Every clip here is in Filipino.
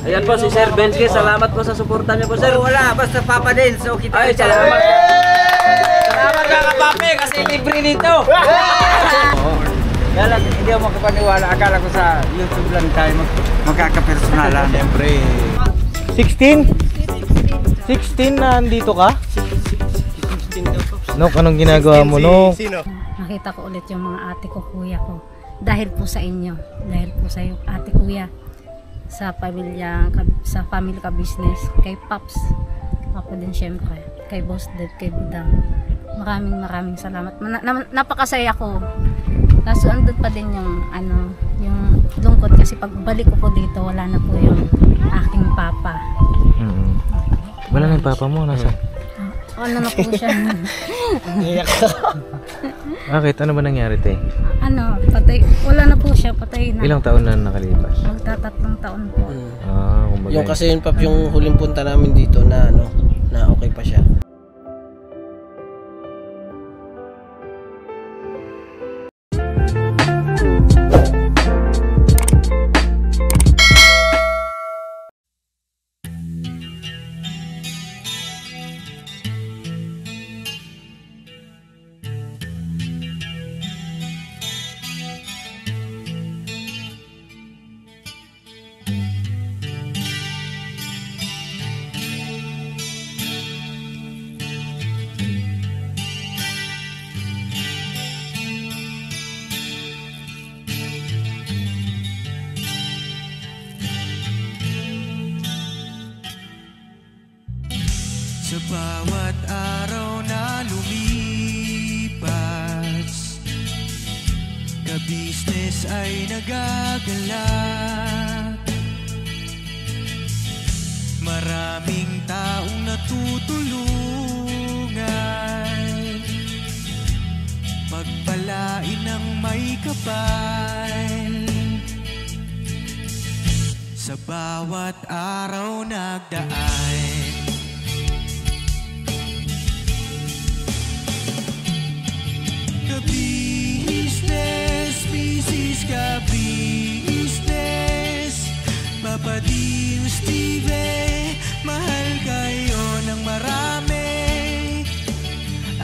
Ayan po si Sir Benke, salamat po sa suporta niyo po, sir. Wala, basta Papa din. So kita. Ay, salamat. Salamat mga kapapi kasi libre dito. Kaya lang, hindi ako makapaniwala. Akala ko sa YouTube lang tayo magkakapersonalan. Siyempre. 16? 16 na andito ka? Nok, anong ginagawa mo, Nok? Nakita ko ulit yung mga ate ko, kuya ko. Dahil po sa inyo. Dahil po sa iyo, ate, kuya. Sa pamilya, sa family ka business. Kay Paps. Ako din syempre. Kay Boss Dad, kay Budang. Maraming salamat. Napakasaya ko. Kaso andun pa din yung yung lungkot kasi pagbalik ko po dito wala na po yung aking papa. Wala na yung papa mo, nasa? Ano na po siya? Iyak ka. Bakit? Ano ba nangyari, te? Patay. Wala na po siya, patay na. Ilang taon na nakalipas? Magtatatlong taon po. Kumbaga. Yung kasi yun, Pap, yung huling punta namin dito na na okay pa siya. Sa bawat araw na lumipas, ka-business ay nagagalak. Maraming taong natutulungan, pagpalain ng may kapal. Sa bawat araw nagdaan, business, business ka business. Papa Dio, Steve, mahal kayo ng marami.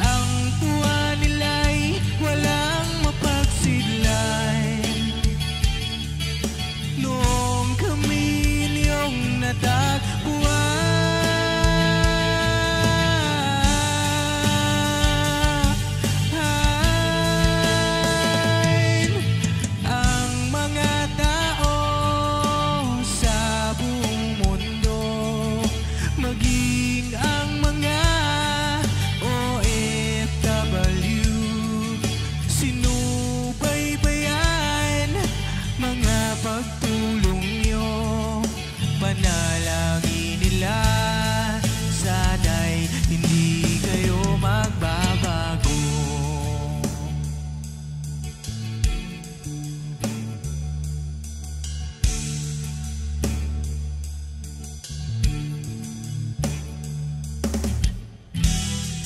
Ang tuwa nila'y walang mapagsidlan. Noong kami niyong natagpuan,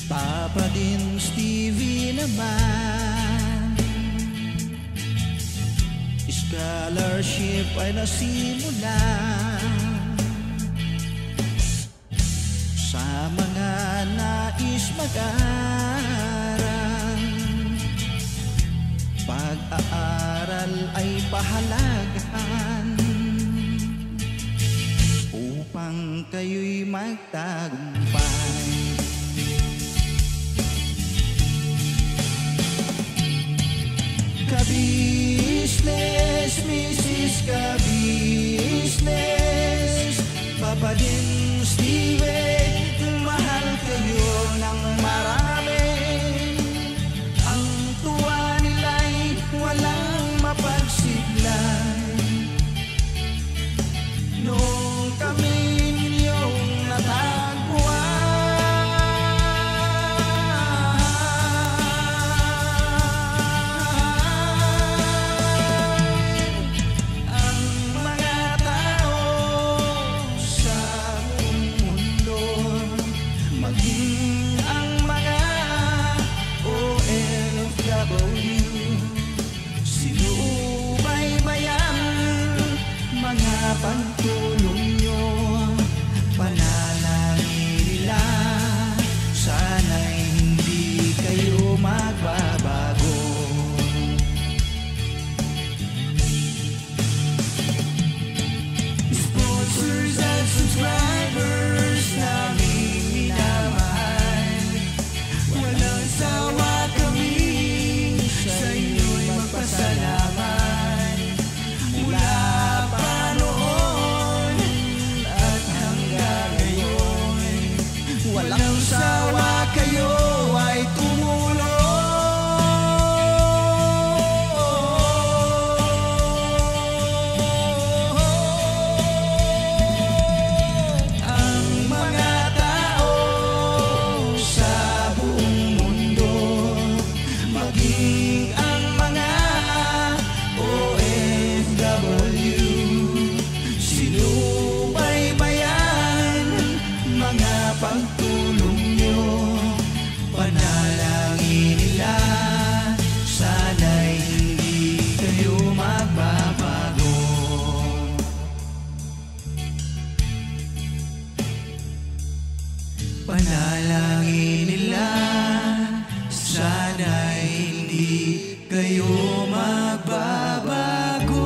Papa din Stevie naman, scholarship ay nasimula sa mga nais mag-aral. Pag-aaral ay pahalagahan upang kayo'y magtagumpay. Ka-business, Mrs. Ka-business, Papa din Steve, mahal kayo ng marami. Ang tuwa nila'y walang mapagsidlan. Noong kami ninyong natagpuan, ang mga tao sa buong mundo Panalangin nila, sana'y hindi kayo magbabago.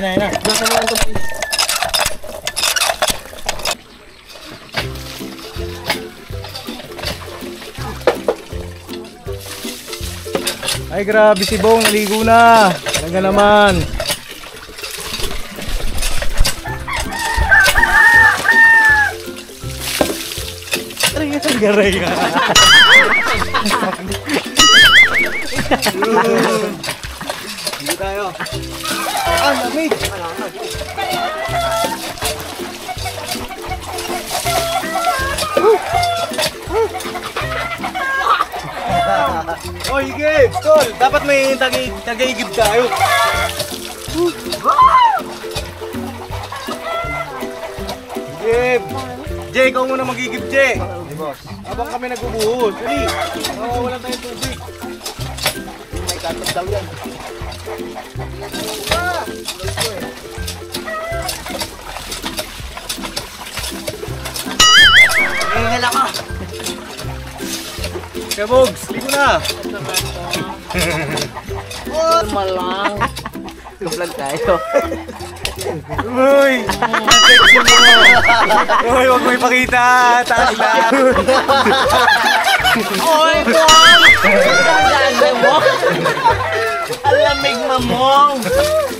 Ayun. Nasa mo lang ito. Ay, grabe si Bong, naligo na. Talaga naman. Garay ka. Hindi tayo. Lamig. Oy, Gib! Tol! Dapat may tagaigib tayo. Gib! Jay, ikaw muna magigib, Jay! Habang kami nagbubuhos. Dali! Wala tayong tubig. May katag daw yan. Hingal ako! Kaya Bogs, ligo na! Malang. Vlog tayo. Uy! Uy, huwag mo ipakita! Taas lang! Oy, Mong! Ang mo? Ang lamig, Mamong!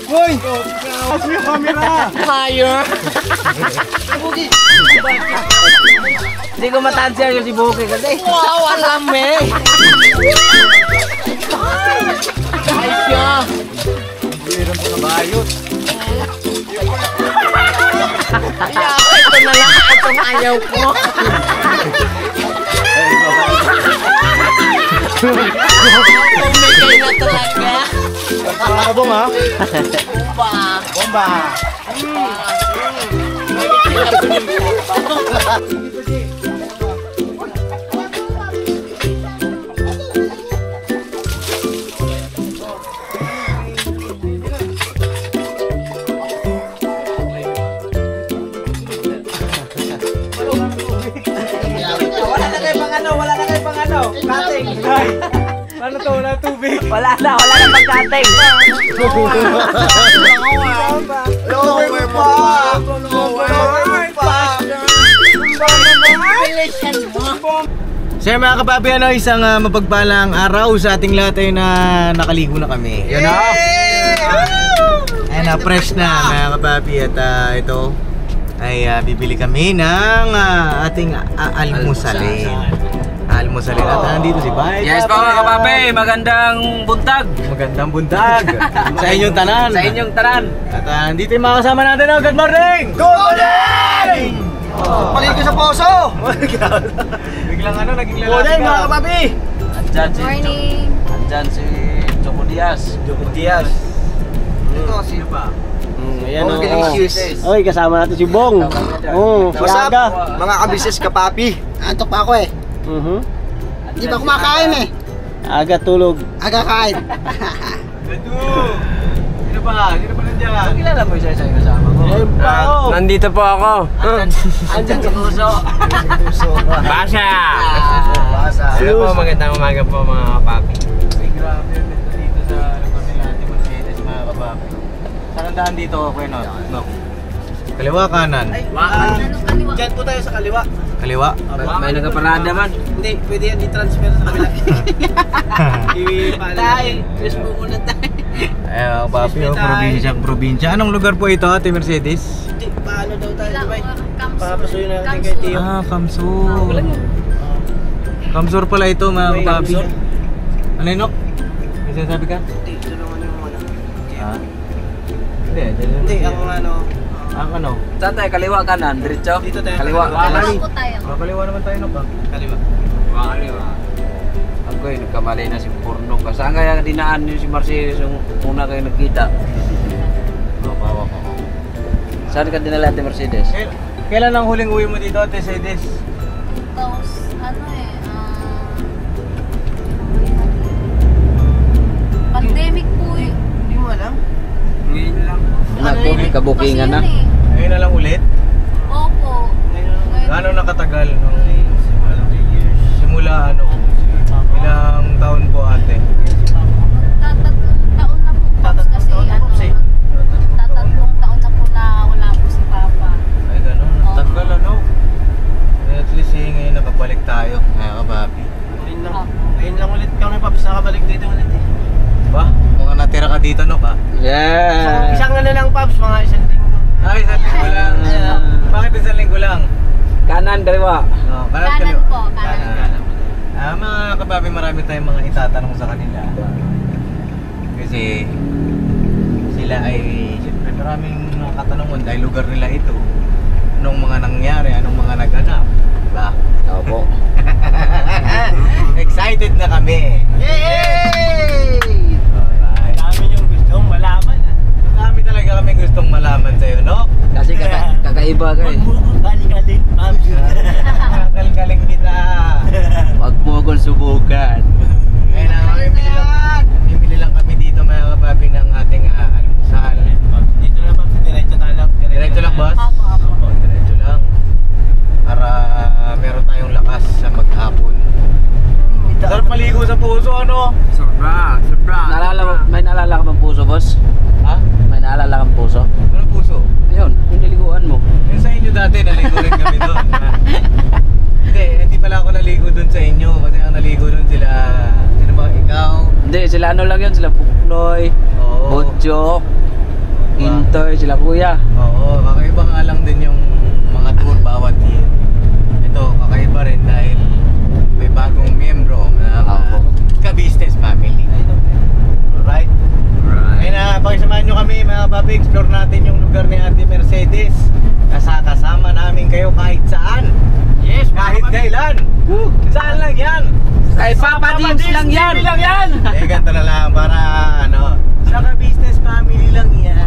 Uy! Taas mo yung camera! Higher! Hindi ko matansya yung si Buki kasi. Wow, ang lamig! Ay siya! Meron po na bayot. Ito na lang itong ayaw ko. Tumigay na talaga. Mga kabong ha? Bomba! Bomba! Wala na kayo pang ano. Cutting. Ay! Paano to? Wala tubig! Wala na pang cutting. Lower pa! Lower pa! Sir mga kapapi, isang mapagpalang araw sa ating lahat ay na nakaligo na kami. Yan na! Ayan na, fresh na mga kapapi at ito ay bibili kami ng ating almusalin. Almusalin at nandito si Bay. Yes po mga kapapi, magandang buntag. Magandang buntag sa inyong tanan. Sa inyong tanan. At nandito yung mga kasama natin. Good morning! Good morning! Paligo sa poso! Biglang naging lalaki Morning mga kapapi! Andyan si Morning! Andyan si Choco Diaz. Joko Diaz. Ito, sino pa? Ayan Oh, delicious. Oy, kasama natin si Bong. What's up, mga kabisis kapapi? Antok pa ako eh. Hindi pa kumakain eh. Aga tulog. Aga kain. Sino pa? Sino pa nandiyan? Kilala mo isa yung kasama ko. Nandito po ako. Andyan si Puso. Basha! Basa. Hello po, magandang umaga po mga kapapi. Ay, grabe yung ganda dito sa lugar nila Ate Mercedes mga kapapi. Saan ang daan dito, Kuya Nok? Kaliwa, kanan? Diyan po tayo sa kaliwa. Kaliwa? May nagaparada man. Hindi, pwede yan i-transfer sa kabila. Tayo. Facebook muna tayo. Ay, mga kapapi, probinsya. Anong lugar po ito, Ate Mercedes? Hindi, paano daw tayo, Bay? Papasuyin natin kay Tio. Kamsur. Kamsur pala ito, mga kapapi. Ano yun, Nok? May sinasabi ka? Hindi, tulungan yung ano. Hindi, Hindi, ang ano. ang ano? Saan tayo? Kaliwa kanan? Diretso? Dito tayo. Kaliwa. Kaliwa po tayo. Kakaliwa naman tayo, Nok. Kaliwa. Kaliwa. Ako nagkamali na si Purno. Saan kaya dinaan niyo si Marcelo yung una kayo nagkita? Bawa ko. Saan ka dinala Ate Mercedes? Kailan ang huling uwi mo dito, Ate Mercedes? Tapos, pandemic po eh. Hindi mo alam? Ngayon lang. Nagbukingan na. Ngayon na lang ulit? Opo. Gano'ng nakatagal? Simula ano? Ilang taon po, ate? Tatlong taon na po Pops, kasi tatlong taon na po na wala po si Papa. Ay, gano'n. Tagal ano? At least ngayon nakabalik tayo. Mga kababi. Ngayon lang ulit kami, Paps, nakabalik dito ulit eh. Ba? Mukhang natira ka dito, no ka? Yeah. Isang ano lang, Paps, mga isang linggo. Ay, isang linggo lang. Bakit isang linggo lang? Kanan, kaliwa. Oh, Kanan po, kanan. Mga kababi, marami tayong mga itatanong sa kanila. Kasi sila ay, siyempre maraming mga katanungan dahil lugar nila ito. Anong mga nangyari, anong mga naganap. Diba? Opo. Excited na kami. Yay! Alright. Dami yung gustong malaman, ha? Dami talaga kami gustong malaman sa'yo, no? Kasi kakaiba ka eh. Huwag mo akong galing, Paps. Kalkaling kita. Huwag mo akong subukan. Ngayon na bimili lang kami dito mga kababi ng ating almusal. Dito na, Paps, diretso tayo. Diretso lang, boss? Opo, opo. Opo, diretso lang. Para meron tayong lakas sa maghapon. Sarap maligo sa puso, ano? Sobra. May naalala ka bang puso, boss? Ha? May naalala kang puso? Anong puso? Yun, yung niliguan mo. Yung sa inyo dati, naligo rin kami doon. Hindi pala ako naligo doon sa inyo. Kasi ang naligo doon sila, sino ba, ikaw? Hindi, sila ano lang yun, sila Puknoy, Oo. Butcho, Intoy, sila Kuya. Oo, kakaiba nga lang din yung mga tour bawat year. Ito, kakaiba rin dahil may bagong miyembro ng ka-business family. Alright? Kaya na, pakisamahan nyo kami mga papi, explore natin yung lugar ni Ate Mercedes. Kasama namin kayo kahit saan. Yes, Kahit kailan. Saan lang yan? Kay Papa Dins lang yan! Ganito na lang para ano, sa ka-business family lang yan.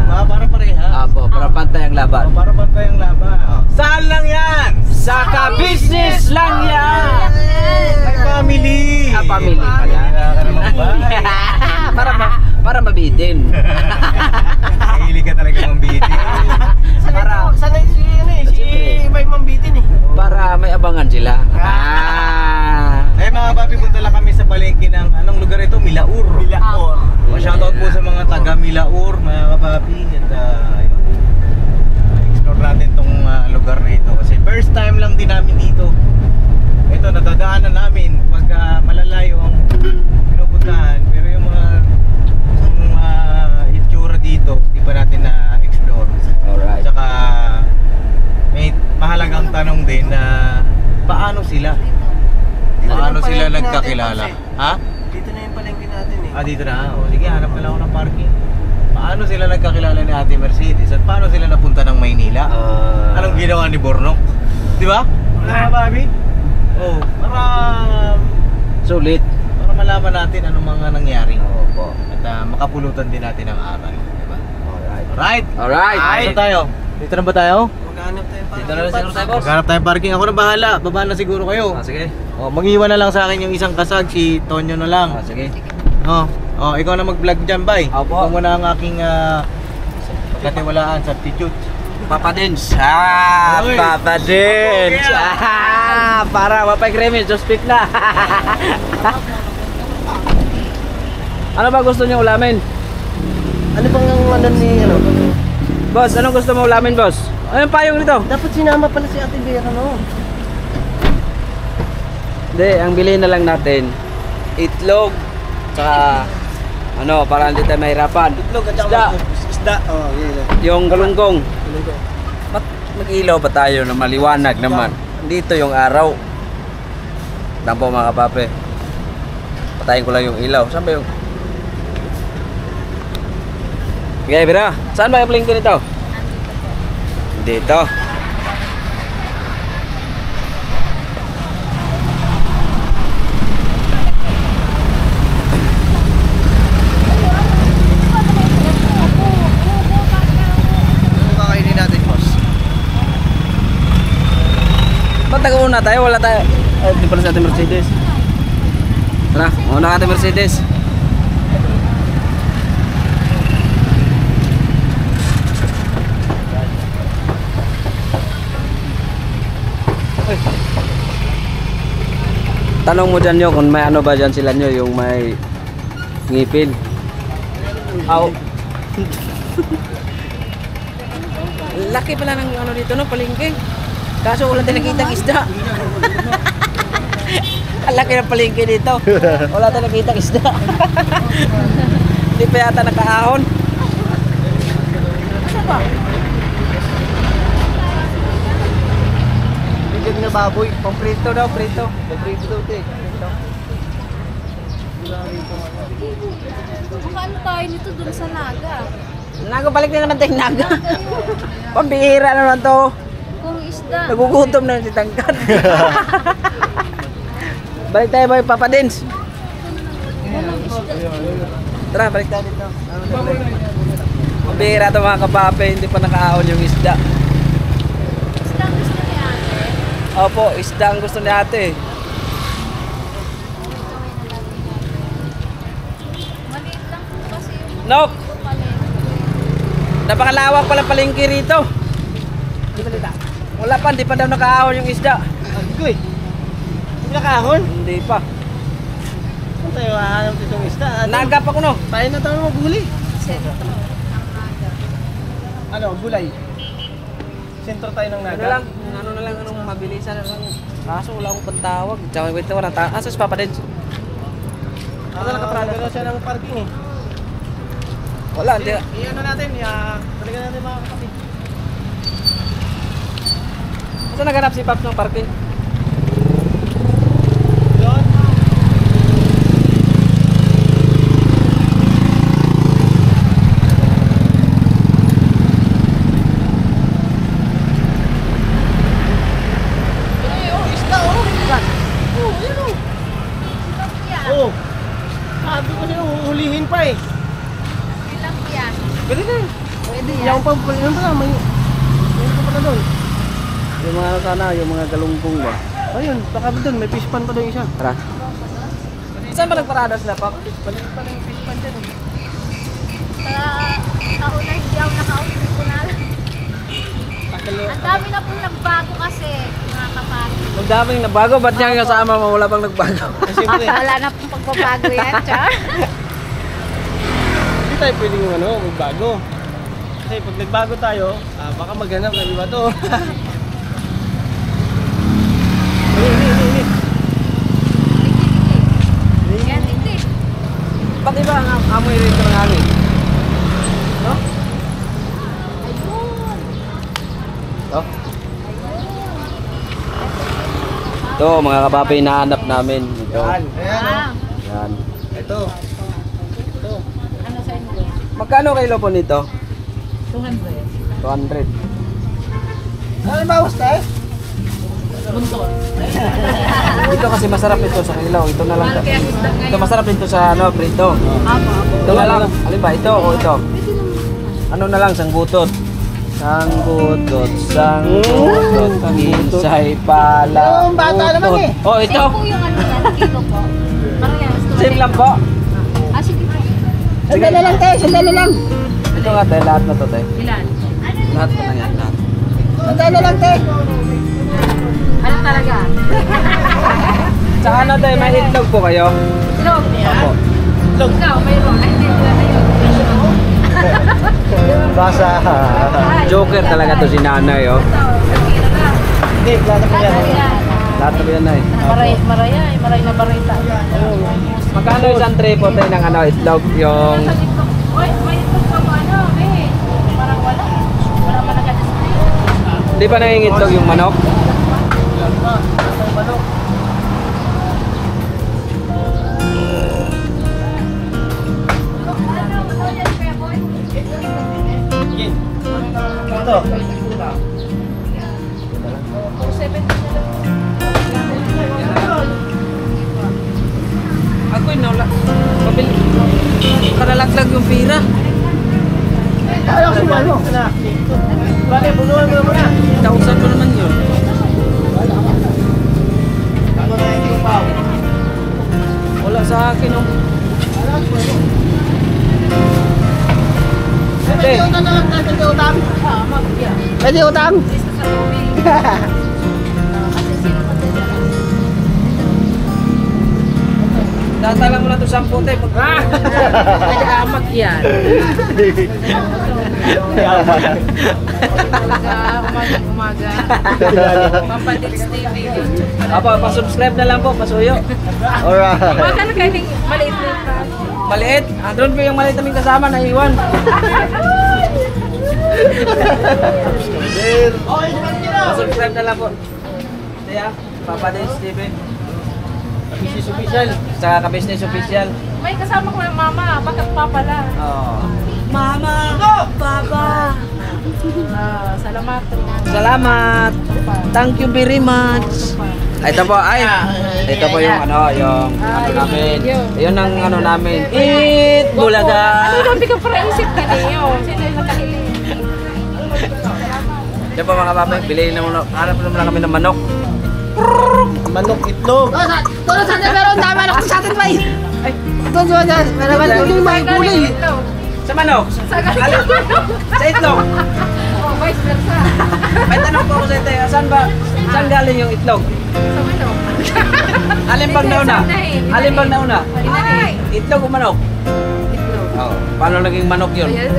Para pareha. Apo, para pantay ang laban. Para pantay ang laban. Saan lang yan? Sa ka-business lang yan! Kay family. Family pala. Para mabitin. Mahilig ka talaga mambitin. Sanay si, si Mike Mambitin eh. Para may abangan sila. Eh mga papi, punta lang kami sa palengke ng anong lugar ito? Milaur. Milaor. Shoutout po sa mga taga Milaur, mga kapapi. At ayun, explore natin tong lugar na ito. Kasi first time lang din namin dito. Ito, nadadaanan namin pag malalayo ang pinupuntahan. Pero yung mga itsura dito, di ba natin na-explore. Alright. Tsaka may mahalagang tanong din na paano sila? Paano sila nagkakilala? Ha? Dito na yung palengke natin eh. Dito na. O, sige, hanap na lang ako ng parking. Paano sila nagkakilala ni Ate Mercedes? At paano sila napunta ng Maynila? Anong ginawa ni Bornok? Di ba? Mga babi? Oh, para Sulit. malaman natin anong mga nangyari. Opo. At makapulutan din natin ang aral. Di ba? Alright. Alright. Saan tayo? Dito na ba tayo? Maghanap tayo pa. Dito na lang siguro tayo, boss. Maghanap tayong parking. Ako na bahala. Baba na siguro kayo. Sige. Oh, mag-iwan na lang sa akin yung isang kasag. Si Tonyo na lang. Sige. Oh, ikaw na mag-vlog dyan, bay. Opo. Ikaw muna ang aking katiwalaan, substitute. Papa Dins. Uy. Papa Dins. Para mapay kremen, just speak na. Ano ba gusto niyo ulamin? Ano bang ano ni ano? Boss, anong gusto mo ulamin, boss? Anong payong nito? Dapat sinama pala si Ate Vera, no? Hindi, ang bilhin na lang natin itlog, tsaka ano, para hindi tayo mahirapan. Itlog at Isda. Isda. Oh, yeah. Yung galunggong. Ba't mag-ilaw ba tayo na maliwanag naman? Dito yung araw. Lang po mga kapape. Patayin ko lang yung ilaw. Saan ba yung... Okay, Bira. Saan ba yung palengke nito? Dito. Mauna tayo, wala tayo. Ay, di pala sa ating Mercedes. Tara, mauna ka ating Mercedes. Tanong mo dyan nyo kung may ano ba dyan sila nyo, yung may ngipin. Aw. Laki pala ng ano dito no, palengke. Kaso wala tayong nakitang isda. Ang laki ng palengke dito. Wala tayong nakitang isda. Hindi pa yata nakaahon. Ano ba? Bigyan na baboy. Pamprito daw, prito. Paborito daw, te. Makaano tayo nito dun sa Naga? Naga, balik na naman tayong naga. Pambihira naman to. Kung isda. Nagugutom na si Tangkad. Balik tayo ba Papa Dins? Tara, balik tayo dito. Pambihira to mga kapape, hindi pa nakaahon yung isda. Isda ang gusto ni ate. Opo, isda ang gusto ni ate. Maliit lang po kasi yung Nok! palengke. Napakalawak pala palengke rito. Wala pa, hindi pa daw nakaahon yung isda. Agoy. Hindi nakahon. Hindi pa. Saan tayo hahanap itong isda? Nagap ako no. Tayo na tayo maghuli. Sentro ang Naga. Ano, gulay. Sentro tayo ng Ano naga. lang, anong mabilisan na lang. Kaso wala akong pantawag. Tsaka wait na wala. Asa si Papa Dins? Nakaprada na siya ng parking eh. Wala, hindi. I-ano natin, balikan natin mga kapatid. Saan naganap si Paps ng parking? Doon. Oh, sabi ko sa'yo, huhulihin pa eh. Ilang yan? Pwede na. Pwede Yung pampalihan pala, may pa pala doon. Yung mga ano sana, yung mga galunggong ba? Ayun, baka doon, may fish pan pa doon isa. Tara. Saan ba nagparada sila, Pap? Balik pa na yung fish pan dyan eh. Taon na hindi ako naka-out. Hindi ko na alam. Ang dami na pong nagbago kasi, mga kapatid. Magdaming nabago, ba't niya kasama mo? Wala bang nagbago? Siyempre, Wala na pong pagbabago yan, Char. hindi tayo pwedeng magbago. Kasi pag nagbago tayo, baka maghanap na iba to. Yan, hindi. Ba't iba ang amoy rito ng hangin? No? Ayun. Ito? Ito, mga kapape, hinahanap namin. Ito. Ayan, Ah, Yan. ito. Ito. ano sa inyo? Magkano kilo po nito? 200. 200. Ano bawas tayo? Ito kasi masarap ito sa kilaw. Ito na lang. Ito masarap ito sa ano, prito. Ito na lang. Alin ba? Ito o ito? Ano na lang, sanggutot. Sanggutot, sanggutot. Kinsay pala. Yung bata naman eh. Oh, ito. Same po yung ano yan, kilo po. Parehas. Same lang po. Ah, sige po. Sandali lang tayo, sandali lang. Ito nga tayo, lahat na to tayo. Ilan? Lahat na yan, lahat. Sandali lang tayo. Ano talaga? Tsaka ano tayo, may itlog po kayo? Itlog. Opo. Ikaw, mayroon. Ay, hindi wala na yun. Basa. Joker talaga to si nanay, oh. Hindi, plano ko yan. Lahat na yan, nay. Maray na barita. Magkano isang tray po tayo ng ano, itlog yung... May itlog pa mo ano, eh. Parang wala. Wala pa nag-display. Di ba nangingitlog yung manok? Ito. Ako yun, wala. Pabili. Karalaglag yung pira. Ayaw si Mano. Bale, bunuhan mo muna. 1,000 pa naman yun. Wala sa akin, oh. Pwede utang. Datalan mo na ito 10 tayo. Nag-amag yan. Umaga. Papadix TV. Apa, pa-subscribe na lang po, pasuyo. Alright. Baka na kayo maliit na pa. Maliit. Doon po yung maliit naming kasama na iwan. Pa-subscribe na lang po. Kaya, Papa Dance TV. Business official. Sa ka-business official. May kasama ko ng mama. Bakit papa lang? Oh. Mama! Papa! Salamat. Salamat! Thank you very much! Ito po, ay! Ito po yung yung ano namin. Yun ang ano namin. Eat Bulaga! Ano naman bigang para-isip ka niyo? Sino yung nakahiling? Ito po mga papi, bilhin na muna. Hanap naman lang kami ng manok. Manok itlog. Doon sa meron dami manok sa atin ba? Ay, Doon meron yung mga gulay. sa manok! Alin? Sa itlog! Oh, vice versa. May tanong po ako sa ito, saan galing yung itlog? Sa manok. Alin bang nauna? Alin bang nauna? Ay! Itlog o manok? Itlog. Oh, paano naging manok yun? Ayan,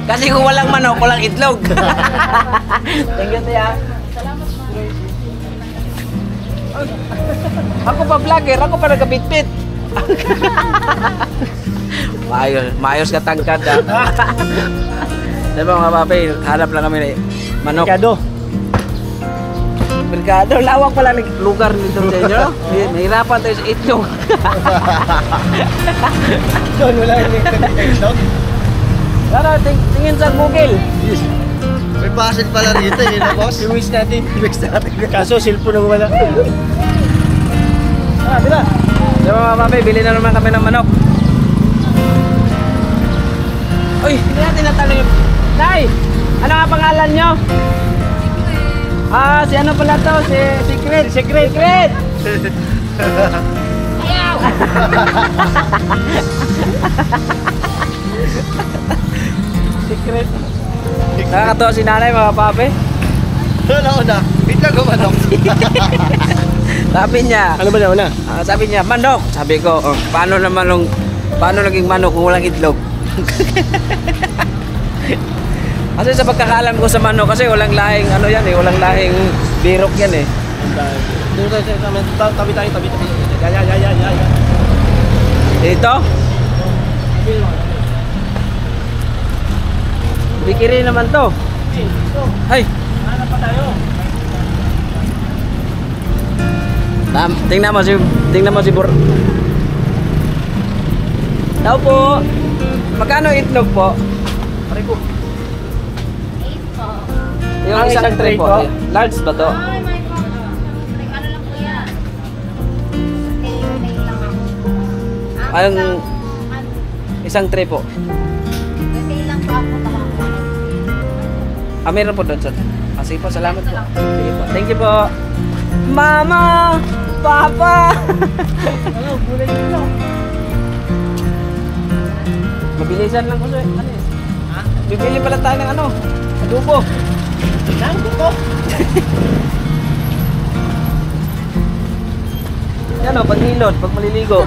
Kasi kung walang manok, walang itlog. Thank you, Tia. Ako pa vlogger, ako pa nagkabitbit. Maayos ka tangkad, ha? Diba mga papi, hanap lang kami na manok. Merkado. Merkado, lawak pala ng lugar nito sa inyo. Nahirapan tayo sa itlog. Doon wala yung itlog. Tara, tingin sa Google. May basit pala rito, yun na boss. I-wish natin. Kaso cellphone na wala. Ah, bila. Diba mga papi, bili na naman kami ng manok. Uy, hindi natin natanong yung... Nay! Ano nga pangalan nyo? Ah, si ano pala to? Si Secret! Secret! Secret. Nakakatawa si nanay mga papi. Una. Itlog o manok? Sabi niya, Ano ba na una? sabi niya, manok. Sabi ko, oh, paano naging manok kung walang itlog? Kasi sa pagkakalam ko sa manok, kasi walang lahing ano yan eh, walang lahing birok yan eh. Doon tabi tayo. Ya. Ito? Bikiri naman to. Hay! Hanap pa tayo. Tingnan mo si Bur. Tao po. Magkano itlog po? Pare ko. Yung isang tray po. Large ba to? Ay, may ano lang po yan. Nail lang ako. Ang isang tray po. Nail lang po ako. Ah, meron po doon sa... Ah, sige po, salamat po. Sige po. Thank you po. Mama! Papa! Ano, gulay dito. Mabilisan lang ko sir. Ano yun? Ha? Bibili pala tayo ng ano? Adobo. Nang ko. Yan o, paghilot, pag maliligo.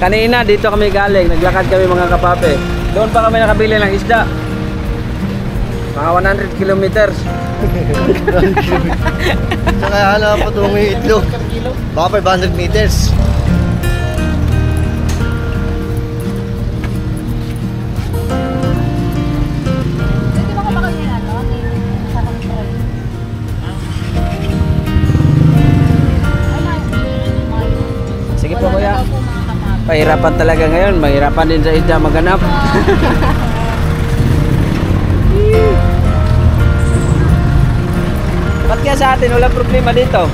Kanina dito kami galing, naglakad kami mga kapape. Doon pa kami nakabili ng isda. Mga 100 kilometers. Saka hanap pa itong itlog. Baka 500 meters. Hindi ba ka kayo nila, no? Sa control. Sige po kuya. Pahirapan talaga ngayon, mahirapan din sa isda maghanap. Ba't kaya sa atin walang problema dito?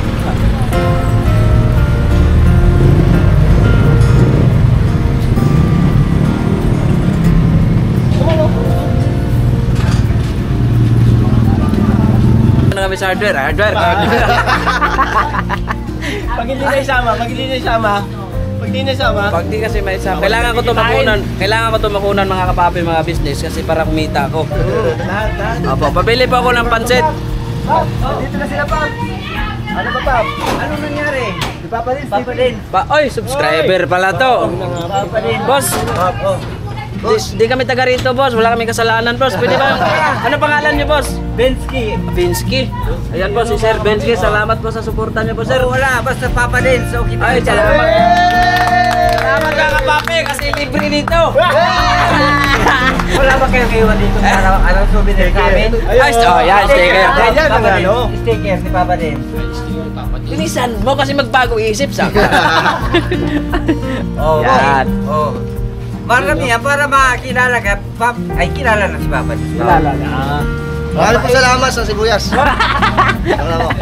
kami sa hardware. Hardware. Pag hindi na isama, pag hindi na isama, pag hindi na isama. Pag di kasi may isa, kailangan ko to makunan. Kailangan ko to makunan mga kapapi, mga business kasi para kumita ako. Lahat. Opo, pabili po ako ng pansit. Dito na sila, Pap. Ano ba, Pap? Ano nangyari? Papa din. Oy, subscriber pala to. Papa din. Boss, di kami taga rito, boss. Wala kaming kasalanan, boss. Pwede ba? Ano pangalan niyo, boss? Bensky. Binsky. Ayan po, si Sir Binsky. Salamat po sa suporta niyo po, sir. Wala, basta Papa din. So, kita Ay, salamat. Salamat ka, kapapi, kasi libre dito. Wala ba kayong iwan dito para anong souvenir sa amin? Ay, oh, yan, sticker. Ganyan ang Papa din. ano. Sticker si Papa din. Linisan mo kasi magbago isip sa. Oh, Yan. Oh. Marami yan para makilala ka. Ay, kilala na si Papa din. Kilala na. Mahal po salamat sa sibuyas. Salamat.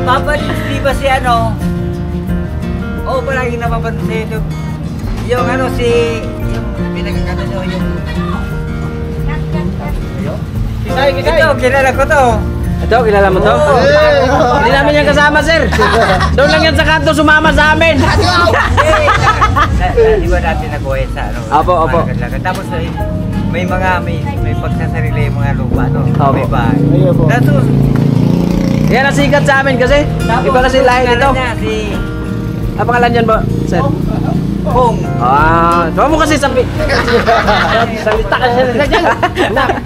Papa din, di ba si ano? Oh, palagi napapansin ito. Yung ano si... Yung pinagkakata nyo, yung... Kisay. Ito, kilala ko to. Ito, kilala mo to? Hindi namin yan kasama, sir. Doon lang yan sa kanto sumama sa amin. Di ba natin nag-uwi sa ano? Opo, opo. Malagad-lagad. Tapos may mga may pagsasarili yung mga lupa, no? Opo. May bahay. Ayun po. Tapos, Yan ang sikat sa amin kasi. Iba kasi lahi nito. Si Ang pangalan yan ba, sir? Pong. Ah, huwag mo kasi sabi. Salita ka siya dyan.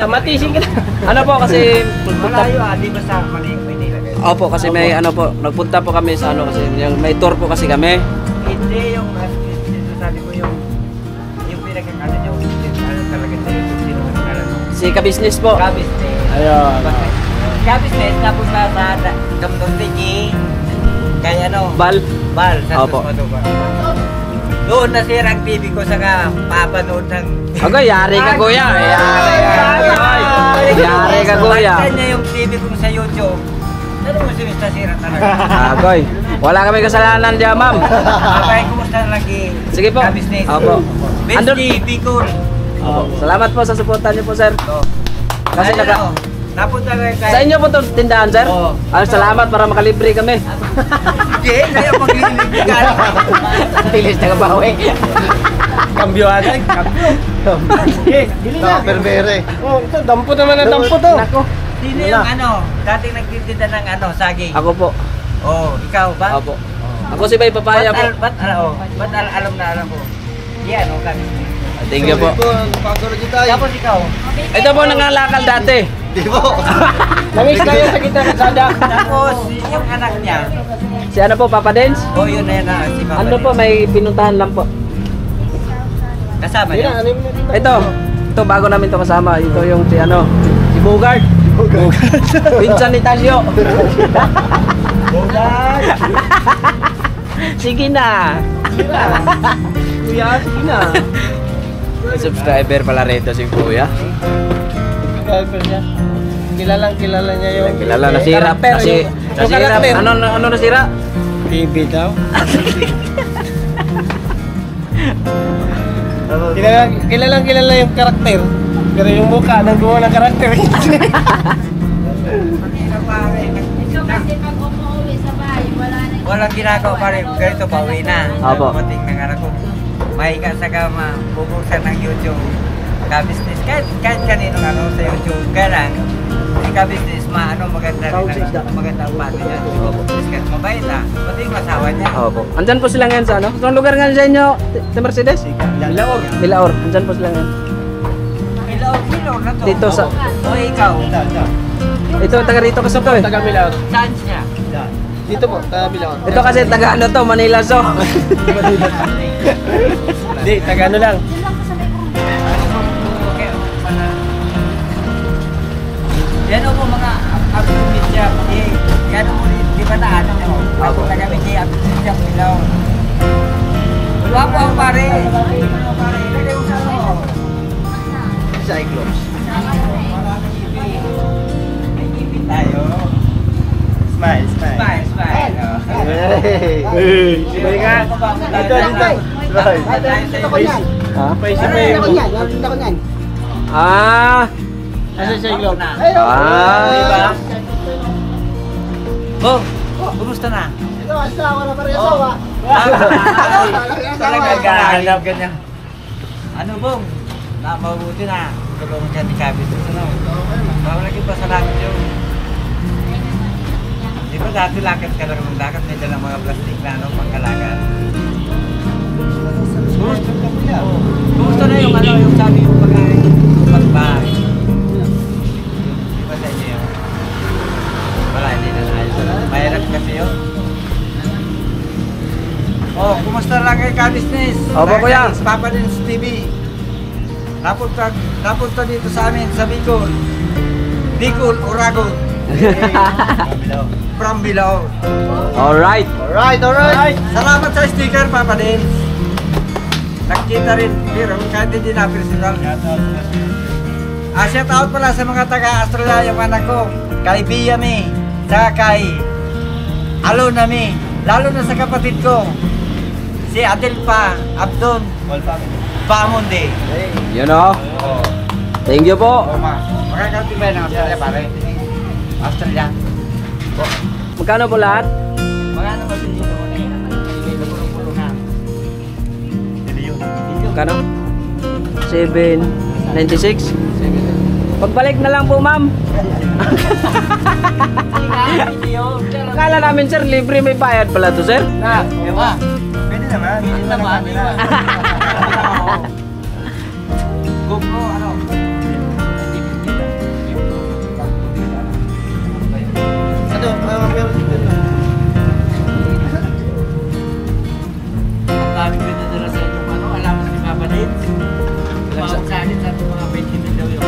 Matisin ka. Ano po kasi Malayo di ba sa Manila? Opo, kasi may ano po, nagpunta po kami sa ano kasi may tour po kasi kami. Hindi yung sabi ko yung pinagkakata nyo, ano talaga sino nagkakala nyo? Si ka-business po. Kabisnes. Ayun. Kabisnes, tapos na sa Damdong Tigi, kaya ano, Bal. sa Opo. Matuba. Doon nasira ang TV ko saka papanood ng... Agay, yari ka kuya. Yari ka kuya. Balikan niya yung TV ko sa YouTube. Ano mo sinisira talaga? Agay. Wala kami kasalanan diyan, ma'am. Abay, kumusta lagi? Sige po. Kabisnes. Opo. Best Andun- TV ko. Opo. Salamat po sa suporta niyo po, sir. Kasi Ano, naka napunta kayo sa inyo po 'tong tindahan, sir. Oo. Ay, salamat para makalibre kami. Hindi, kaya maglilibre ka. Bilis na kabawi. Kambyo ata. Kambyo. Dili na. Perbere. Oh, ito, dampo naman ang dampo to. Nako. Sino yung ano, dating nagtitinda ng ano, saging? Ako po. Oh, ikaw ba? Opo. Ako si Bay Papaya po. Ba't alam na alam ko? Yan, oh, kabisnes. Thank you po. Pagod kita. Tapos ikaw, Ito po nangalakal dati. Di po. Nangis kayo sa kita kasada. tapos yung anak niya, Si ano po, Papa Dens? oh yun na yan na, si Papa. Ano po, may pinuntahan lang po. Kasama Hindi niya? na, ano yung Ito bago namin to kasama. Ito yung si ano, si Bogart. Pinsan ni Tasio. Bogart. Sige na. Kuya, sige na. Subscriber pala rito si Kuya. Kilalang kilala niya yung Kilala nasira. Nasira. Ano nasira? TV daw. Kilalang kilala yung karakter. Pero yung mukha nang gumawa ng karakter. Kasi pag umuwi sa bahay, wala na Walang ginagawa pa rin, ganito pa, uwi na. Apo. Dumating ng anak ko, mahiga sa kama, bubuksan ng YouTube, ka-business, kahit kaninong ano sa YouTube, kaya lang, si ka-business, maganda rin, maganda ang pato niya. Kasi mabait pati yung asawa niya. Opo. Andyan po sila ngayon sa ano? Anong lugar nga sa inyo, Te Mercedes? Milaor. Milaor. Andyan po sila ngayon. Kilo na to. Dito sa- O ikaw, Ito, taga rito kasi to eh. Taga Milaor. saan siya? Dito po, taga Milaor. Ito kasi taga ano to, Manila so. Hindi, taga ano lang. Okay, yan o po mga abdomen siya. Yan o po, di ba na ano nyo? Ako na kami di abdomen siya, pilaw. Wala po ang pare. Lagay mo sa ano. Cyclops. May ipin tayo. Smile, smile. Smile, smile. Hey. Smile ka. Dito, dito. Smile. Ha? Paisip pa yung... Ah. Asa siya yung na. Ah. Diba? kumusta na? Ito, asawa na pa rin asawa. Talaga gahanap ganyan. Ano bong? Na mabuti na. Tulungan ka ni Kabis. Ano? Maraming pasalamat yun. Di ba dati lakad ka lang ng lakad, may dalang mga plastic na ano, pangkalaga. Gusto na yung ano, yung sabi yung pagkain, pagbahay. Di ba sa inyo yun? Wala, hindi na ayos. Mahirap kasi yun. Oh, kumusta lang kay Ka-Business? Opo, kuya. Papa Dins TV. Napunta dito sa amin sa Bicol. Bicol, Uragon. From Bilao. Alright. Alright. Salamat sa sticker, Papa Dins. Nakita rin, pero kahit hindi na personal. Shout out pala sa mga taga-Australia, yung anak ko. Kay Biyami, saka kay Alonami. Lalo na sa kapatid ko. Si Adelpa Abdon Bamonde. Yun o. Thank you po. Makakati ba ng Australia, pare? Australia. Magkano po lahat? Magkano ba din dito? Pulong-pulungan. Magkano? 796. Pagbalik na lang po, ma'am. Kala namin, sir, libre may bayad pala to, sir. Ewa. Pwede naman. Pwede naman. GoPro, ano? Ang daming pinadala sa inyo, ano? Alaman ni Papa Dins. Bawat sa akin, sabi mga 20 mil daw yun.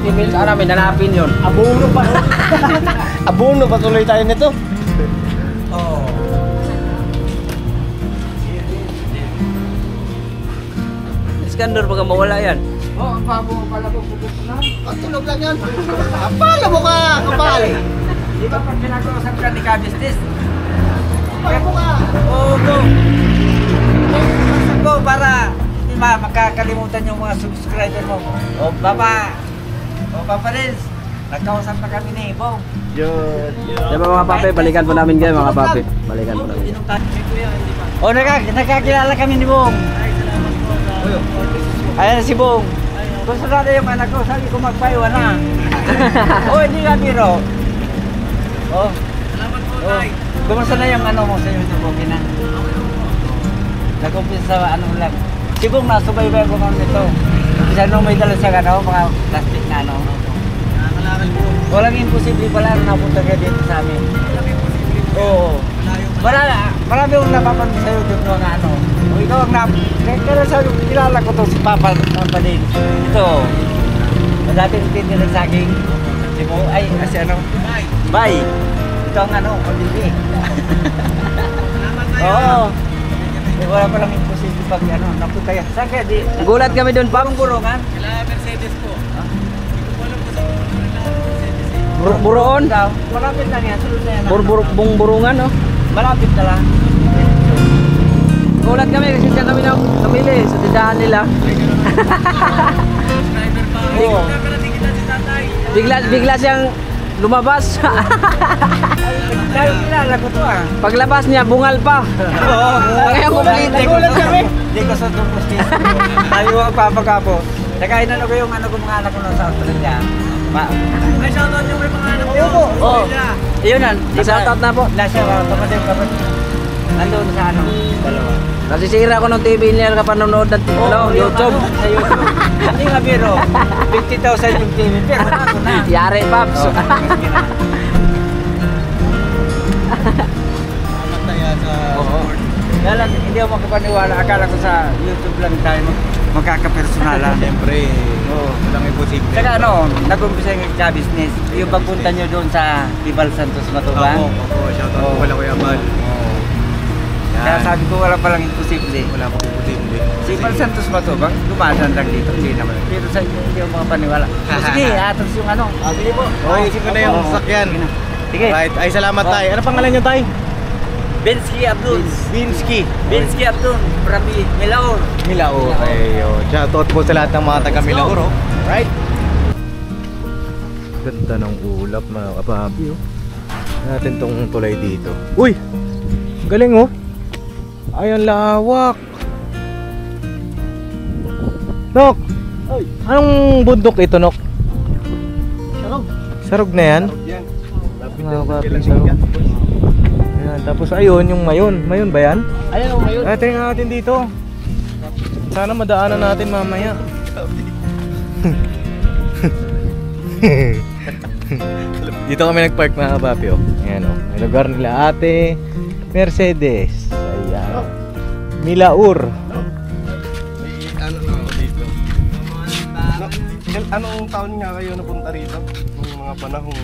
20 mil, ano, may nanapin yun. Abono pa. Abono pa tuloy tayo nito. Oo. Iskandar, baka mawala yan. Oh, ang babo mo pala kung pupunta na. Patulog lang yan. Apala mo ka, kapal. Di ba pag pinag-uusap ka ni Ka-Business? Apala mo ka. Oo, go! Go para di ba makakalimutan yung mga subscriber mo. O Papa Dins, nagkausap na kami ni Ibong. Diba mga papi, balikan po namin kayo mga papi. Balikan po namin. O nakakilala kami ni Bong. Ayan si Bong. Gusto na yung anak ko, sabi ko magpaiwan na. O hindi nga biro. O. Salamat po, Tay. Kumusta na yung ano mo sa YouTube, okay na? Nag-umpisa sa ano lang. Si Bong, nasubaybay ko kami nito. Isa nung may dala sa ano, mga plastic na ano. Walang imposible pala na napunta ka dito sa amin. Oo. Marami akong napapansin sa YouTube mga ano. O ikaw ang kaya sa kilala ko to si Papa din. Ito. Dati hindi na saging. Si Mo, ay, kasi ano? Bye. Ito ang ano, pabili. Oo. Wala palang imposible pag ano, napunta yan. Saan kaya di? Gulat kami doon, Pap. Burungan? Buroon? Malapit lang yan, sunod na yan. Burungan, no? Malapit na lang. Gulat kami kasi siya kami namili sa tindahan nila. Oo. Bigla siyang lumabas. Dahil kilala ko to ah. Paglabas niya, bungal pa. Oo. Kaya complete. Nagulat kami. Hindi ko sa tupustis. Tayo ang papagapo. Saka inano ko yung ano ko mga anak ko na sa Australia. Ay, shoutout yung mga anak ko. Oo. Iyon na. Shoutout na po. Shoutout naman yung kapatid. Nandun sa ano, dalawa. Nasisira ko ng TV niya kapag nanonood ng YouTube. Sa YouTube. Hindi nga biro. 50,000 yung TV. Pero ako na. Yari, Paps. Oo. Kaya lang, hindi ako makapaniwala. Akala ko sa YouTube lang tayo magkakapersonalan. Siyempre, Oo. walang imposible. Saka ano, nag-umpisa yung Ka-Business. Yung pagpunta nyo doon sa Tibal Santos Matubang. Opo, shoutout po pala Kuya Bal. Kaya sabi ko wala palang imposible. Wala pa imposible. Si Tibal Santos Matubang, dumadaan lang dito. Hindi naman. Pero sa inyo, hindi ako makapaniwala. Sige, atos yung ano. Bili po. Ayusin ko na yung sasakyan. Sige. Right, ay salamat tay. Ano pangalan niyo tay? Bensky Abdul. Binsky. Bensky Abdul. From Milaor. Milao. Okay, shoutout po sa lahat ng mga taga Milao. Right? Ganda ng ulap mga kapapi. natin tong tulay dito. Uy! Galing oh! Ay, ang lawak! Nok! Anong bundok ito, Nok? Sarog. Sarog na yan? Mga papi, sarog. Ayan, tapos ayun, yung mayon. Mayon ba yan? Ayan o, mayon. Ay, tingnan natin dito. Sana madaanan natin mamaya. Dito kami nagpark mga papi oh. Ayan oh. May lugar nila ate Mercedes. Ayan. Milaur. Ano nga ako dito? Anong taon nga kayo napunta rito? Yung mga panahong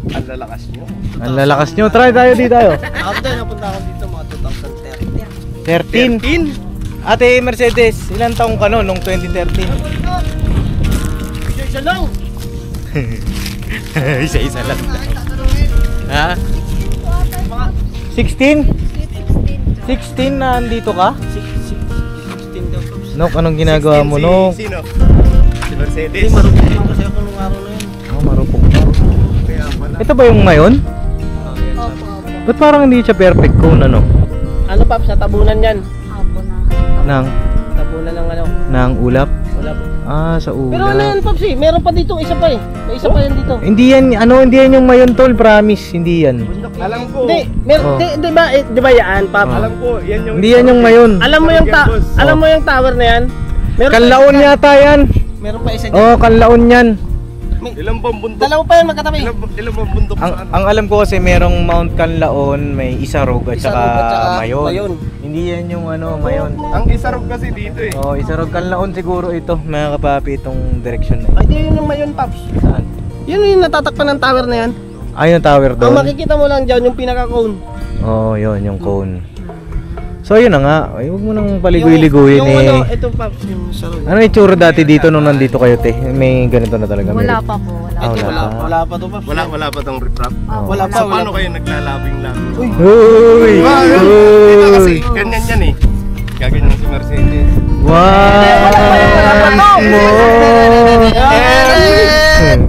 ang lalakas nyo? Ang lalakas nyo. Try tayo dito tayo. Ako din, napunta ako dito mga 2013. 13. Ate Mercedes, ilang taong ka noon nung 2013? Isa lang. Isa-isa lang. Ha? 16? 16 na andito ka? 16 daw. Nok, anong ginagawa mo, Nok? Sino? Si Mercedes. Marupok lang kasi ako nung araw na yun. Oh, marupok ka. Kaya pala. Ito ba yung mayon? Opo. Ba't parang hindi siya perfect cone, ano? Ano Paps, natabunan yan. Opo na. Nang, Natabunan ng ano. nang ulap? Wala po. Ah, sa ulap. Pero ano yan Paps eh, meron pa dito isa pa eh. May isa pa yan dito. Hindi yan, hindi yan yung mayon, tol, promise, hindi yan. Alam ko. Hindi, Oh. di ba yan Paps? Oh. Alam ko, yan yung... Hindi yan yung mayon. Alam mo yung alam mo yung tower na yan? Meron pa Kanlaon isa- yata yan. Meron pa isa dyan. Oh, kanlaon yan. Ilang bang bundok? Dalawa pa yan magkatabi. Ilang bang bundok sa ano? Ang alam ko kasi merong Mount Kanlaon, may Isarog at saka Isarog at saka Mayon. Mayon. Hindi yan yung ano, Mayon. Ang isarog kasi dito eh. Oh, Isarog Kanlaon siguro ito, mga kapapi, itong direction na Ay, di yun yung Mayon Paps. Saan? Yun yung natatakpan ng tower na yan. Ay, yung tower Ang doon. makikita mo lang dyan, yung pinaka-cone. Oh, yun, yung cone. So, yun na nga. Ay, huwag mo nang paligoy-ligoyin yung eh. ano, ito Paps, yung sarong. Ano yung tsura dati dito nung nandito kayo, te? May ganito na talaga. Wala meron? pa po. Wala Ah, pa. wala pa. Wala pa to Paps. Wala pa tong riprap. Oh. Wala pa, So, wala paano pa. kayo naglalabing-labing? Uy. Uy! Dito kasi, Uy! ganyan yan eh. Gaganyan si Mercedes. Once more.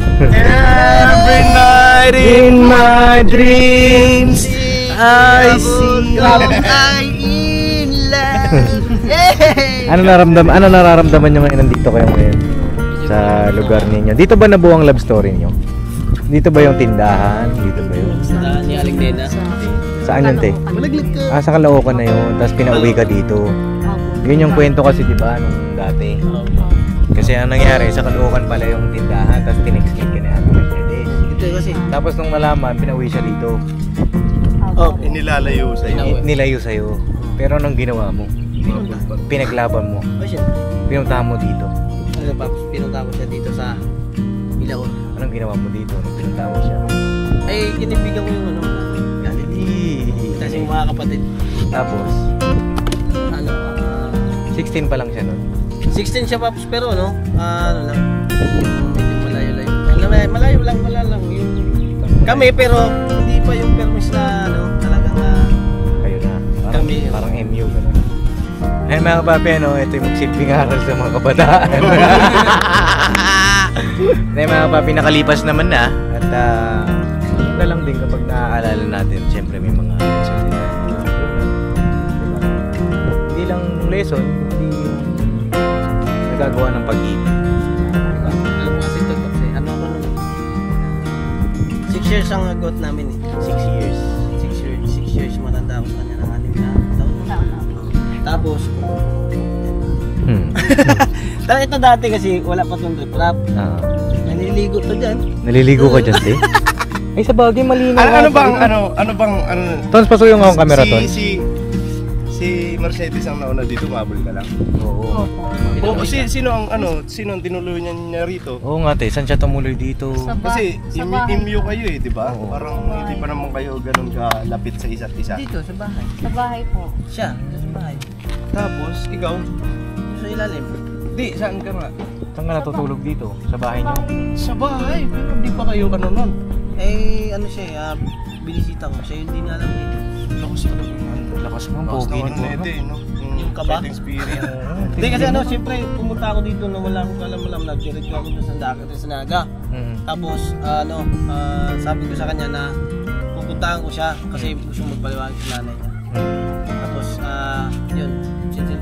Every night In my dreams, I see. Ano nararamdaman nyo ngayon nandito kayo ngayon sa lugar ninyo? Dito ba nabuo ang love story nyo? Dito ba yung tindahan? Dito ba yun? Sa ni Aling Nena. Saan yun, te? Malaglit ka. Ah, sa Caloocan na yun. Tapos pinauwi ka dito. Opo. Yun yung kwento kasi, di ba, nung dati. Kasi ang nangyari, sa Caloocan pala yung tindahan. Tapos tinext-link ka na Ate Mercedes. Ito kasi. Tapos nung nalaman, pinauwi siya dito. Opo. Inilalayo sa inyo. Nilayo sa'yo. Pero anong ginawa mo? Pinaglaban mo. O siya. Pinuntahan mo dito. Ano Paps, pinunta ko siya dito sa Ilaon. Anong ginawa mo dito nung pinuntahan mo siya? Ay, kinibigan ko yung ano. Kasi yung mga kapatid. Tapos, Ano, 16 pa lang siya nun. 16 siya Paps, pero ano, ano lang. Yung medyo malayo-layo. Malayo lang, wala lang. Yung kami, pero hindi pa yung permis na ano, talagang Kayo na. Parang, Kami. parang MU. Gano'n. Ayun mga kapapi, ano, ito yung magsilbing aral sa mga kabataan. Ayun mga kapapi, nakalipas naman na. At na lang din kapag naaalala natin, siyempre may mga lesson din natin. Diba? Hindi lang lesson, hindi yung nagagawa ng pag-ibig. Diba? Alam mo kasi ito, Paps, eh. Ano ako nun? 6 years ang agot namin eh. 6 years. 6 years matanda ako sa kanya ng 6 na taon. Tapos, ito dati kasi wala pa itong riprap. Naliligo to dyan. Naliligo ka dyan, te? Ay, sa bagay, malinaw. Ano bang Tons, pasuyo nga akong camera, Tons. Si Mercedes ang nauna dito, mabul ka lang. Oo. O sino ang tinuluyan niya rito? Oo nga, te. Saan siya tumuloy dito? Kasi imyo kayo eh, di ba? Oo. Parang hindi pa naman kayo ganun kalapit sa isa't isa. Dito, sa bahay. Sa bahay po. Siya, dito sa bahay. Tapos, ikaw, Dito sa ilalim. di, saan ka nga? Saan ka natutulog dito? Sa bahay niyo? Sa bahay, pero hindi pa kayo ano nun. Eh, ano siya, binisita ko. Siya yung di na alam eh. Lakas talaga yung Lakas mo, Lakas pogi naman nito. na ito eh, no? Yung kaba? fighting spirit. Hindi kasi ano, siyempre, pumunta ako dito na wala akong alam-alam. Nag-direct ako doon sa Naga. Mm. Tapos, sabi ko sa kanya na pupunta pupuntahan ko siya kasi gusto magpaliwanag sa nanay niya. Tapos, yun,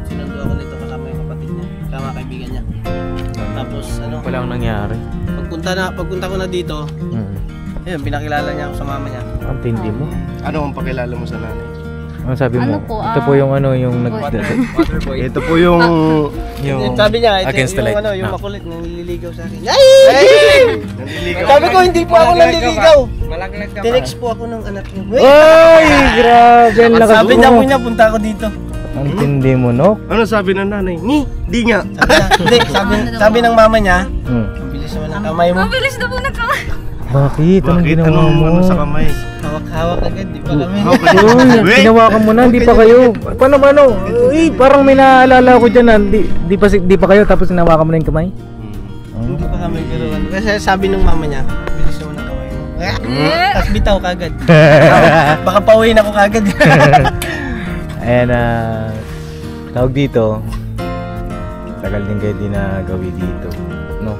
sinundo ako nito kasama yung kapatid niya, kasama kaibigan niya. Tapos, ano, Walang nangyari. pagpunta ko na dito, ayun, pinakilala niya ako sa mama niya. Ang tindi mo. Ano ang pakilala mo sa nanay? Ano sabi mo? Ano po, Ito po yung ano, yung Waterboy. Ito po yung... yung Sabi niya, ito against the light. yung, ano, yung Ah. makulit, nililigaw sa akin. Nanliligaw. Sabi ko, hindi po ako nanliligaw. Malaglag ka ba? Tinext po ako ng anak niya. Ay, grabe. Ang lakas Sabi mo. niya po niya, punta ako dito. Ang tindi mo, no? Ano sabi ng nanay? Di nga. Hindi, sabi ng mama niya, Hmm. ang bilis naman ng kamay mo. Mabilis na po nagkamay. Bakit? Anong Bakit? ginawa mo? Ano sa kamay? Hawak-hawak agad, di pa kami. Uy, ginawakan mo na, hindi pa kayo. Paano? Uy, parang may naalala ko dyan na di pa kayo tapos sinawakan mo na yung kamay. Hindi pa kami pero ano. Kasi sabi ng mama niya, bilis naman ng kamay mo. Tapos bitaw kagad. Baka pauwiin ako kagad. Ayan, tawag dito. Tagal din kayo din na gawi dito, no?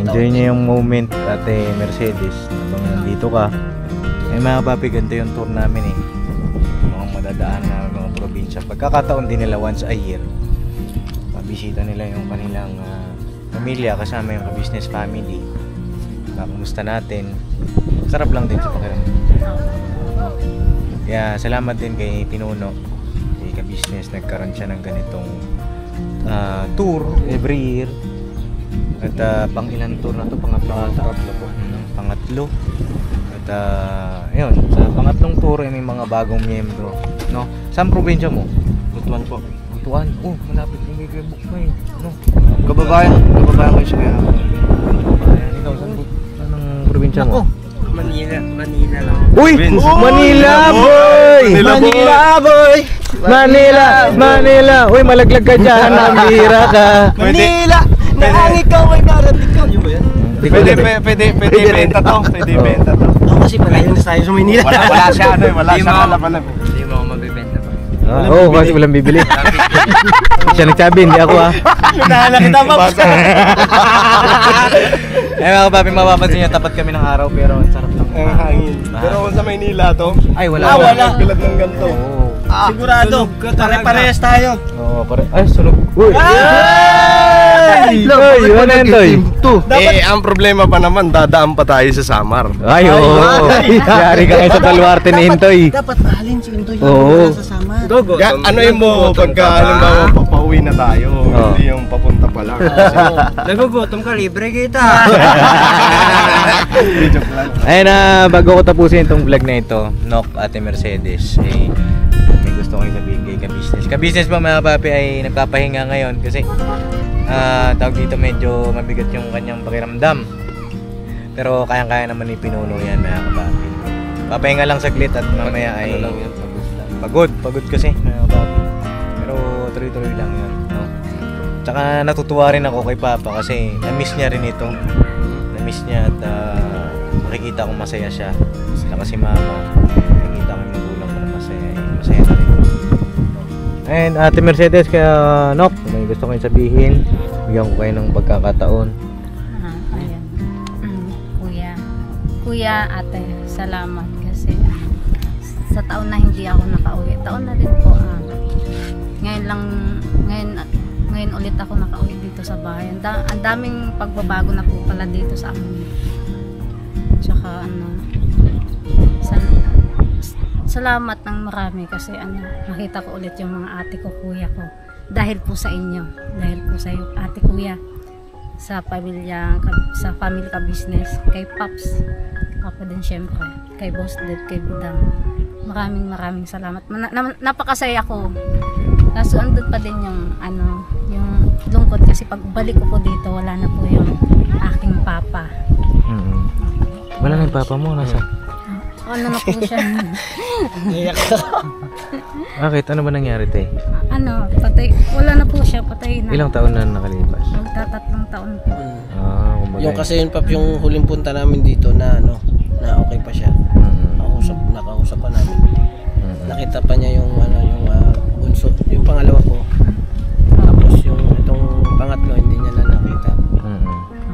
Enjoy niyo yung moment, Ate Mercedes, habang nandito ka. Mga papi, ganito yung tour namin eh. Mga madadaan na mga probinsya. Pagkakataon din nila once a year, mabisita nila yung kanilang pamilya kasama yung business family. Kumusta natin. Sarap lang din sa pakiramdam. Kaya salamat din kay Pinuno, kay ka-business, nagkaroon siya ng ganitong tour every year. At pang ilang tour na to? Pangatlo. At yun, sa pangatlong tour ay may mga bagong miyembro, no? Saan probinsya mo? Butuan po. Butuan. Oh, malapit yung kay Bukma eh, no? Kababayan kayo siya kaya. Ikaw, saan ang probinsya mo? Manila lang. Uy! Vince. Manila boy! Manila! Uy, malaglag ka dyan, nambira ka. Manila! Na ikaw ay narating ka. Yun ba yan? Pwede benta to. Pwede benta to. Ako kasi malayo na tayo sa Manila. Wala siya ano eh. Wala Di siya mo- kalap-alap. Hindi mo ako mabibenta pa. Oo, kasi walang bibili. Siya nagsabi, hindi ako ah. Nahala kita, Paps. Mga papi, mapapansin niyo, tapat kami ng araw pero ang sarap lang. Ang hangin. Pero kung sa Maynila to, Ay, wala. wala. Bilad ng ganito. Oo. Sigurado. Pare-parehas tayo. Oo, pare. Ay, sunog. Uy! Ay! Ay, yun na yun, Toy. Ang problema pa naman, dadaan pa tayo sa Samar. Ay, oo. Yari ka ngayon sa Baluarte ni Hintoy. Dapat mahalin si Intoy Oo. yung sasama. Ano yung mo pagka halimbawa papauwi na tayo, hindi yung papunta pa lang. Nagugutom ka, libre kita. Joke lang. Ayun bago ko tapusin itong vlog na ito, Nok, Ate Mercedes, may gusto kong sabihin kay ka-business. Ka-business ba mga papi ay nagpapahinga ngayon kasi tawag dito medyo mabigat yung kanyang pakiramdam. Pero kayang-kaya naman ni Pinuno yan mga kapapi. Papahinga lang saglit at mamaya ay pagod kasi mga kapapi. Pero tuloy-tuloy lang yun, no? Tsaka natutuwa rin ako kay Papa kasi na-miss niya rin ito. Na-miss niya at makikita kong masaya siya. Saka si Mama, nakikita ko yung magulang ko na masaya na rin. And Ate Mercedes, kaya Nok, may gusto kong sabihin, bigyan ko kayo ng pagkakataon. Ayan. Kuya, ate, salamat kasi sa taon na hindi ako nakauwi. Taon na din po. Ngayon ulit ako nakauwi dito sa bahay. Ang daming pagbabago na po pala dito sa amin. Tsaka salamat ng marami kasi nakita ko ulit yung mga ate ko, kuya ko. Dahil po sa inyo, dahil po sa iyo, ate, kuya, sa pamilya, sa family ka business, kay Pops, Papa din syempre, kay Boss Dad, kay Budang. Maraming salamat. Napakasaya ko. Kaso andun pa din yung yung lungkot kasi pagbalik ko po dito, wala na po yung aking papa. Wala na yung papa mo, nasa? Ano na po siya? Bakit? Ano ba nangyari, te? Patay. Wala na po siya, patay na. Ilang taon na nakalipas? Magtatatlong taon po. Kumbaga. Yung kasi yun, Pap, yung huling punta namin dito na na okay pa siya. Nakausap pa namin. Nakita pa niya yung bunso, yung pangalawa ko. Tapos yung itong pangatlo hindi niya na nakita.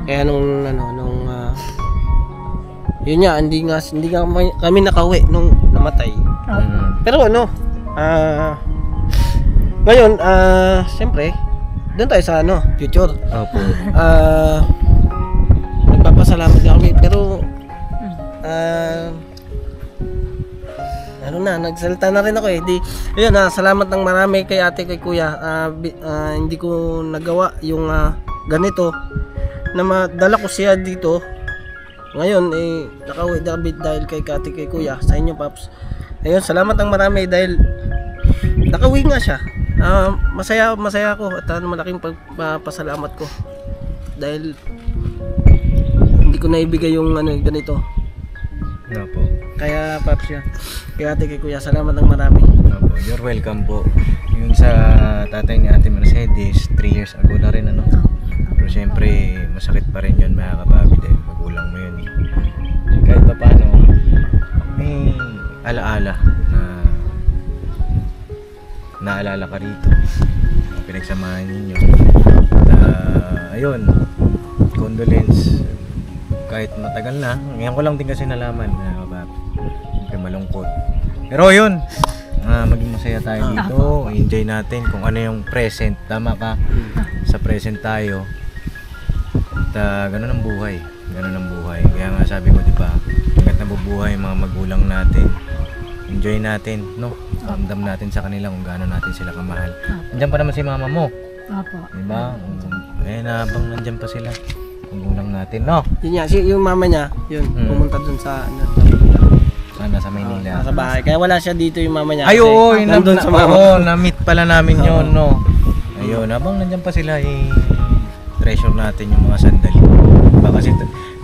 Kaya nung Yun nga, hindi nga kami nakauwi nung namatay. Pero ano, ngayon, siyempre, doon tayo sa future. Opo. Nagpapasalamat nga kami, pero nagsalita na rin ako eh. Ayun, salamat ng marami kay ate, kay kuya. Hindi ko nagawa yung ganito na madala ko siya dito. Ngayon nakauwi dahil kay ate, kay kuya, sa inyo paps. Ayun, salamat ng marami dahil nakauwi nga siya. Masaya ako at malaking pasalamat ko dahil hindi ko naibigay yung ganito. Opo. Kaya paps siya, kay ate, kay kuya, salamat ng marami. Opo, you're welcome po. Yung sa tatay ni Ate Mercedes, 3 years ago na rin Pero syempre, masakit pa rin yun mga kapapi dahil magulang mo yun eh. Kahit pa paano, may alaala na naalala ka rito. Pinagsamahan ninyo. At ayun, condolence. Kahit matagal na, ngayon ko lang din kasi nalaman mga kapapi. Siyempre malungkot. Pero yun, maging masaya tayo dito. Enjoy natin kung ano yung present. Tama ka, sa present tayo. At ganun ang buhay. Ganun ang buhay. Kaya nga sabi ko, di ba, hanggat nabubuhay mga magulang natin, enjoy natin, no? Ramdam natin sa kanila kung gaano natin sila kamahal. Nandiyan pa naman si mama mo. Opo. Diba? Habang nandiyan pa sila, magulang natin, no? Yun nga, yung mama niya, pumunta dun sa Nasa Maynila. sa bahay. Kaya wala siya dito yung mama niya. Ay, oo, nandun sa mama. Oo, na-meet pala namin yun, no? Ayun, habang nandiyan pa sila, treasure natin yung mga sandali. Diba?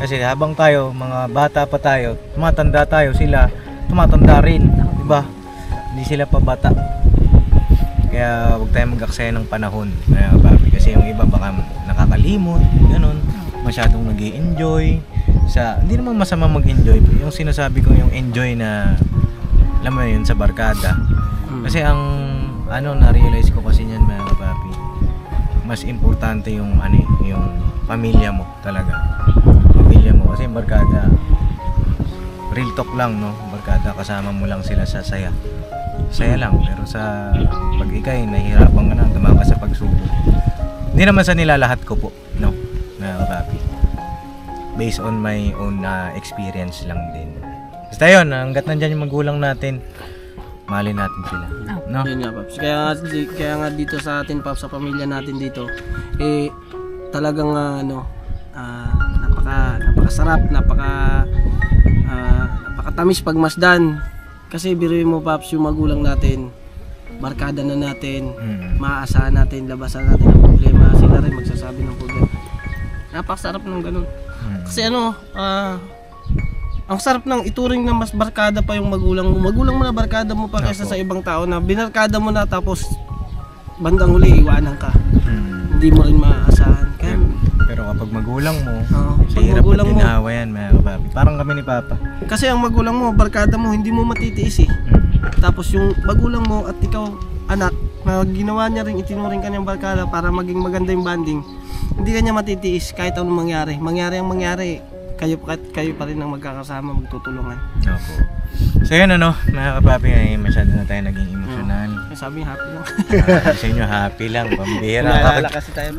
Kasi habang tayo, mga bata pa tayo, tumatanda tayo, sila tumatanda rin, diba? Hindi sila pa bata. Kaya huwag tayong mag-aksaya ng panahon, babi. Kasi yung iba baka nakakalimot, ganun, masyadong nag-i-enjoy. Hindi naman masama mag-enjoy. Yung sinasabi ko yung enjoy na, alam mo yun, sa barkada. Kasi ang na-realize ko kasi niyan mga kapapi, mas importante yung yung pamilya mo talaga. Pamilya mo kasi barkada, real talk lang, no? Barkada, kasama mo lang sila sa saya lang, pero sa pag ikay nahihirapan ka na, tumaka sa pagsubok, hindi naman sa nilalahat ko po, no, mga kapapi, based on my own experience lang din. Basta yun, hanggat nandyan yung magulang natin, mahalin natin sila, no? Yun nga, Paps. Kaya nga dito sa atin, Paps, sa pamilya natin dito, talagang napakasarap, napakatamis pagmasdan. Kasi biruin mo, Paps, yung magulang natin, barkada na natin, maaasahan natin, labasan natin ang problema, sila rin magsasabi ng problema. Napakasarap ng ganun. Kasi ang sarap ng ituring na mas barkada pa yung magulang mo. Magulang mo na barkada mo pa kaysa sa ibang tao na binarkada mo na tapos bandang huli iwanan ka. Hindi mo rin maaasahan. Pero kapag magulang mo, sa pag hirap magulang at ginawa yan, mga kapapi. Parang kami ni Papa. Kasi ang magulang mo, barkada mo, hindi mo matitiis eh. Tapos yung magulang mo at ikaw, anak, na ginawa niya rin, itinuring ka niyang barkada para maging maganda yung banding, hindi ka niya matitiis kahit anong mangyari. Mangyari ang mangyari, kayo pa rin ang magkakasama, magtutulungan. Opo. So yun mga kapapi, masyado na tayo naging emosyonal. Sabi niya happy lang. Sa inyo happy lang, pambihira. Naalala kasi tayo.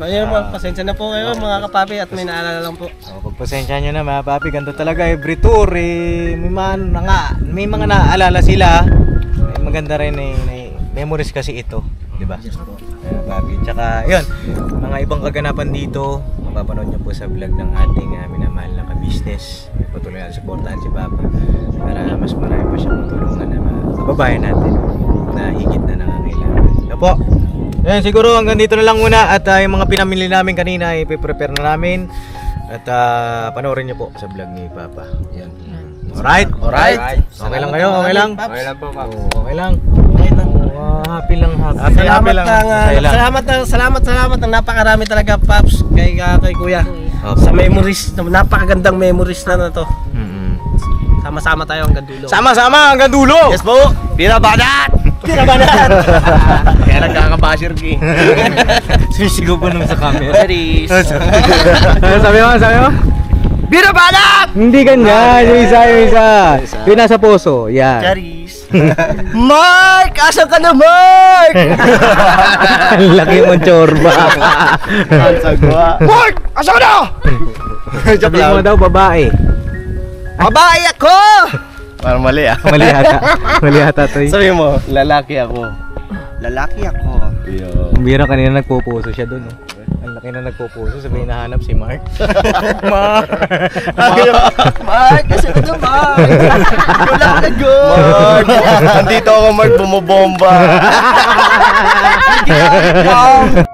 Pasensya na po kayo mga kapapi at may naalala lang po. Pagpasensya nyo na mga papi, ganito talaga every tour may mga naaalala sila. Maganda rin memories kasi ito, di ba? Papi. Tsaka yun, mga ibang kaganapan dito, mapapanood nyo po sa vlog ng ating minamahal na ka-business. Patuloy na supportahan si Papa para mas marami pa siyang matulungan na mga kababayan natin na higit na nangangailangan. Po. Yan, siguro hanggang dito na lang muna at yung mga pinamili namin kanina ipiprepare na namin at panoorin nyo po sa vlog ni Papa. Yan. Alright? Okay lang kayo? Okay lang? Okay lang po, Paps. Okay lang? Happy lang. Salamat ng napakarami talaga, Paps, kay Kuya. Sa memories, napakagandang memories na to. Sama-sama tayo hanggang dulo. Sama-sama hanggang dulo! Yes po! Pira banat! Kaya nagkakabasher ki. Sumisigaw pa naman sa camera. Cheers! Sabi mo? Binabalak! Hindi ganyan. Yung isa. Yung nasa puso. Yan. Charis. Mark! Asan ka na, Mark? Ang laki mong tsorba. Ang sagwa. Mark! Asan ka na? Sabi mo daw, babae. Babae ako! Parang mali ah. Mali ata. Mali ata to. Sabi mo, lalaki ako. Lalaki ako. Yo. Bira kanina nagpupuso siya dun. Ang laki na nagpupuso. Sabi hinahanap si Mark. Mark! Asan ka na, Mark? Wala ka na, go! Mark! Nandito ako, Mark, bumobomba. Hindi ka